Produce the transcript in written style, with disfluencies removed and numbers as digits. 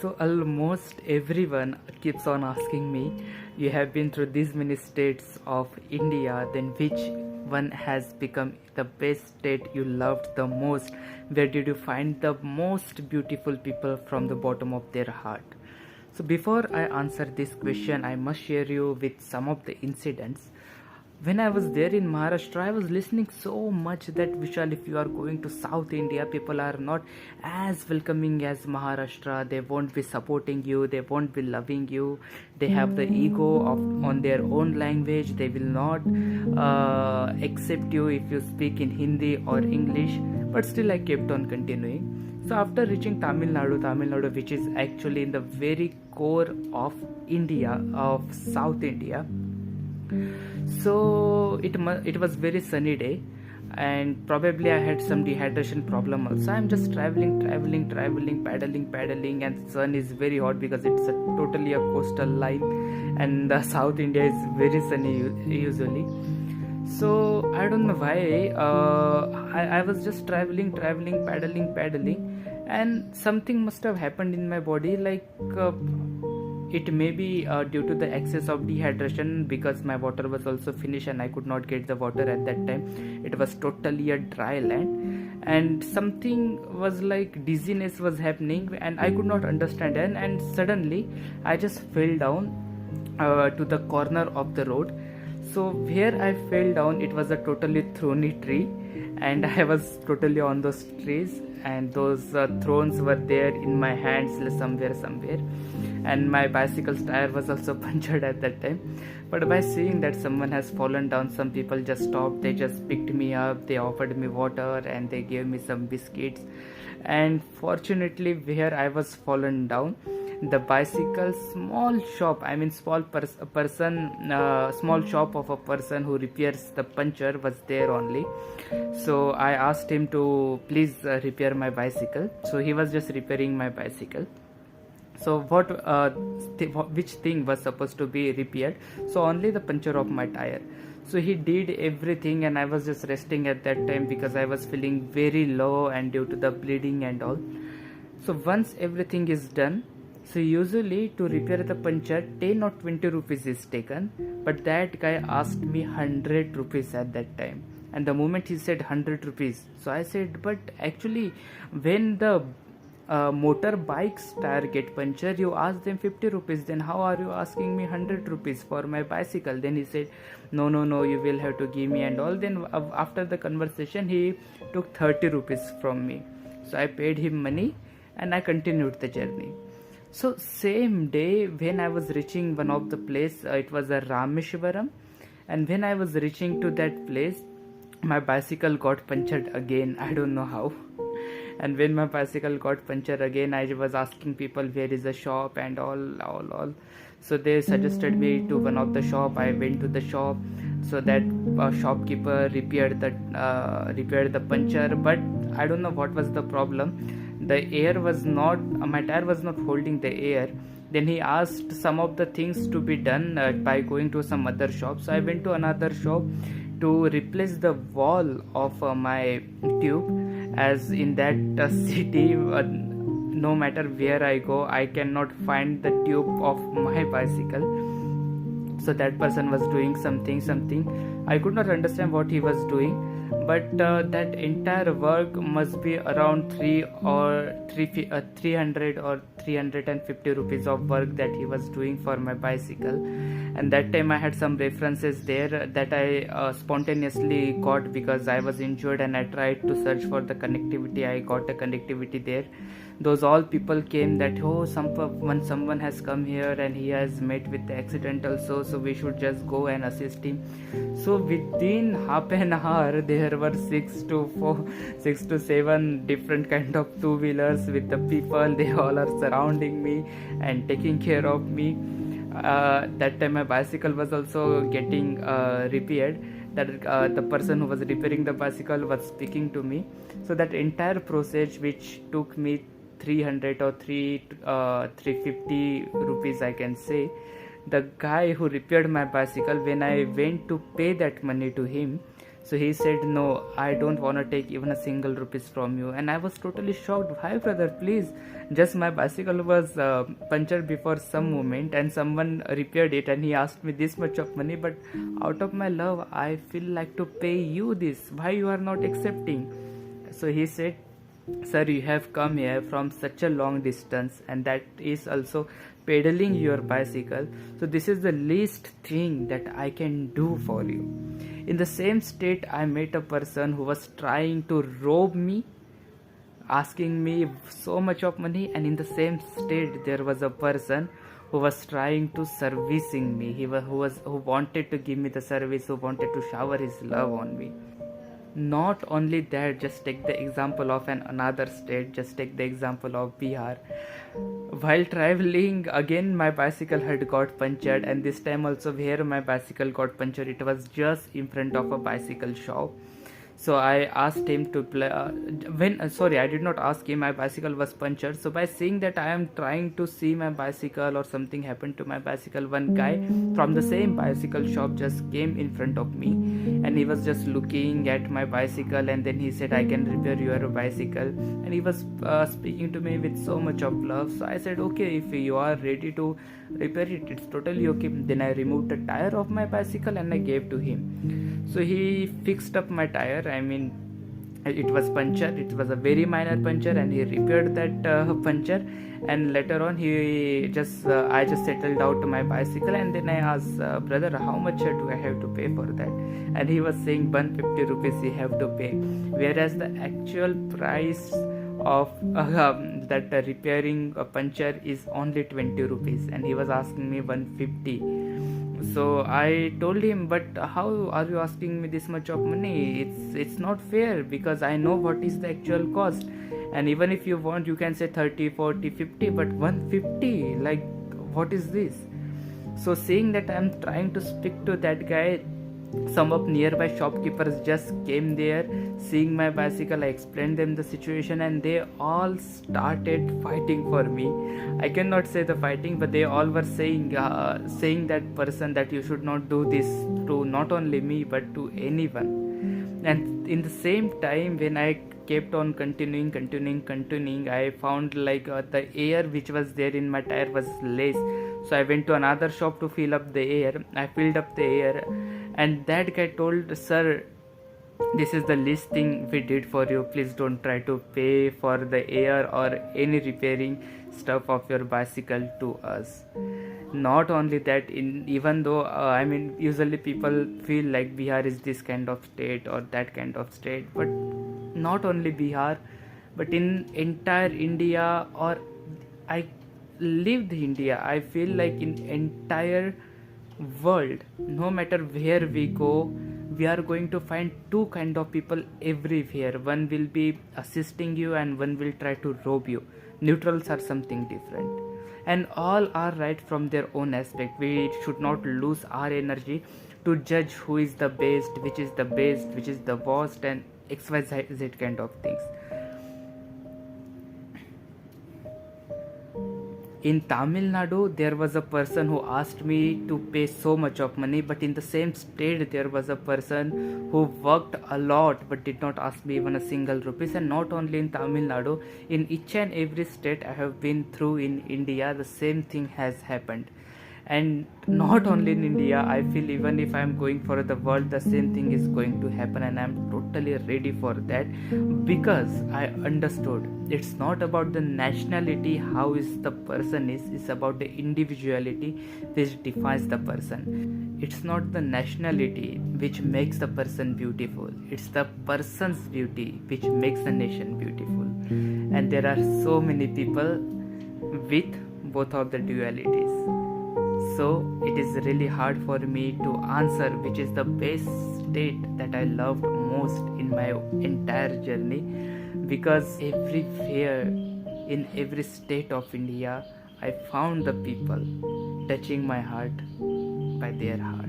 So almost everyone keeps on asking me, you have been through these many states of India, then which one has become the best state you loved the most? Where did you find the most beautiful people from the bottom of their heart? So before I answer this question, I must share you with some of the incidents. When I was there in Maharashtra, I was listening so much that Vishal, if you are going to South India, people are not as welcoming as Maharashtra. They won't be supporting you. They won't be loving you. They have the ego of on their own language. They will not accept you if you speak in Hindi or English. But still, I kept on continuing. So after reaching Tamil Nadu, which is actually in the very core of India, of South India. So it was very sunny day, and probably I had some dehydration problem also. I'm just traveling, paddling, and sun is very hot because it's totally a coastal line, and the South India is very sunny usually. So I don't know why I was just traveling, paddling, and something must have happened in my body, like it may be due to the excess of dehydration, because my water was also finished and I could not get the water at that time. It was totally a dry land, and something was like dizziness was happening and I could not understand it, and suddenly I just fell down to the corner of the road. So where I fell down, it was a totally thorny tree, and I was totally on those trees, and those thorns were there in my hands somewhere, and my bicycle's tire was also punctured at that time. But by seeing that someone has fallen down, some people just stopped, they just picked me up, they offered me water, and they gave me some biscuits. And fortunately, where I was fallen down, the bicycle small shop of a person who repairs the puncture was there only. So I asked him to please repair my bicycle. So he was just repairing my bicycle. So which thing was supposed to be repaired? So only the puncture of my tire. So he did everything, and I was just resting at that time because I was feeling very low and due to the bleeding and all. So once everything is done, so usually to repair the puncture 10 or 20 rupees is taken, but that guy asked me 100 rupees at that time. And the moment he said 100 rupees, so I said, but actually when the motorbike's tire get puncture, you ask them 50 rupees, then how are you asking me 100 rupees for my bicycle? Then he said, no, you will have to give me and all. Then after the conversation, he took 30 rupees from me. So I paid him money and I continued the journey. So same day when I was reaching one of the place, it was a Rameshwaram, and when I was reaching to that place, my bicycle got punctured again. I don't know how. And when my bicycle got punctured again, I was asking people where is the shop and all. So they suggested me to one of the shop. I went to the shop. So that shopkeeper repaired the puncture, but I don't know what was the problem. The air was not, my tire was not holding the air. Then he asked some of the things to be done by going to some other shop. So I went to another shop to replace the wall of my tube, as in that city no matter where I go, I cannot find the tube of my bicycle. So that person was doing something. I could not understand what he was doing, but that entire work must be around 300 or 350 rupees of work that he was doing for my bicycle. And that time I had some references there that I spontaneously got because I was injured, and I tried to search for the connectivity. I got a connectivity there. Those all people came that, when someone has come here and he has met with the accident also, so we should just go and assist him. So within half an hour, there were 6 to 7 different kind of two-wheelers with the people. They all are surrounding me and taking care of me. That time my bicycle was also getting repaired. That the person who was repairing the bicycle was speaking to me. So that entire process, which took me 300 or 350 rupees, I can say, the guy who repaired my bicycle, when I went to pay that money to him, So he said, no, I don't want to take even a single rupees from you. And I was totally shocked. Why, brother, please? Just my bicycle was punctured before some moment and someone repaired it, and he asked me this much of money, but out of my love I feel like to pay you this. Why you are not accepting? So he said, sir, you have come here from such a long distance, and that is also pedaling your bicycle, so this is the least thing that I can do for you. In the same state, I met a person who was trying to rob me, asking me so much of money, and in the same state there was a person who was trying to servicing me. Who wanted to give me the service, who wanted to shower his love on me. Not only that, just take the example of another state, just take the example of Bihar. While traveling, again my bicycle had got punctured, and this time also where my bicycle got punctured, it was just in front of a bicycle shop. So I asked him to play. I did not ask him. My bicycle was punctured. So by seeing that I am trying to see my bicycle or something happened to my bicycle, one guy from the same bicycle shop just came in front of me, and he was just looking at my bicycle, and then he said, I can repair your bicycle. And he was speaking to me with so much of love. So I said, okay, if you are ready to repair it, it's totally okay. Then I removed the tire of my bicycle and I gave to him. So he fixed up my tire. I mean, it was punctured. It was a very minor puncture, and he repaired that puncture. And later on, I just settled out my bicycle, and then I asked, brother, how much do I have to pay for that? And he was saying 150 rupees he have to pay, whereas the actual price of that repairing a puncture is only 20 rupees, and he was asking me 150. So I told him, but how are you asking me this much of money? It's not fair, because I know what is the actual cost, and even if you want, you can say 30, 40, 50, but 150, like, what is this? So seeing that I'm trying to speak to that guy, some of nearby shopkeepers just came there. Seeing my bicycle, I explained them the situation, and they all started fighting for me. I cannot say the fighting, but they all were saying that person that you should not do this to not only me but to anyone. And in the same time, when I kept on continuing, I found like the air which was there in my tire was less. So I went to another shop to fill up the air. I filled up the air, and that guy told, sir, this is the least thing we did for you. Please don't try to pay for the air or any repairing stuff of your bicycle to us. Not only that, even though usually people feel like Bihar is this kind of state or that kind of state, but not only Bihar, but in entire India, or I lived India, I feel like in entire world, no matter where we go, we are going to find two kind of people everywhere. One will be assisting you, and one will try to rob you. Neutrals are something different, and all are right from their own aspect. We should not lose our energy to judge who is the best, which is the best, which is the worst, and XYZ kind of things. In Tamil Nadu, there was a person who asked me to pay so much of money, but in the same state, there was a person who worked a lot but did not ask me even a single rupees. And not only in Tamil Nadu, in each and every state I have been through in India, the same thing has happened. And not only in India, I feel even if I am going for the world, the same thing is going to happen, and I am totally ready for that, because I understood it's not about the nationality, how is the person is, it's about the individuality which defines the person. It's not the nationality which makes the person beautiful, it's the person's beauty which makes the nation beautiful. And there are so many people with both of the dualities. So it is really hard for me to answer which is the best state that I loved most in my entire journey, because everywhere in every state of India I found the people touching my heart by their heart.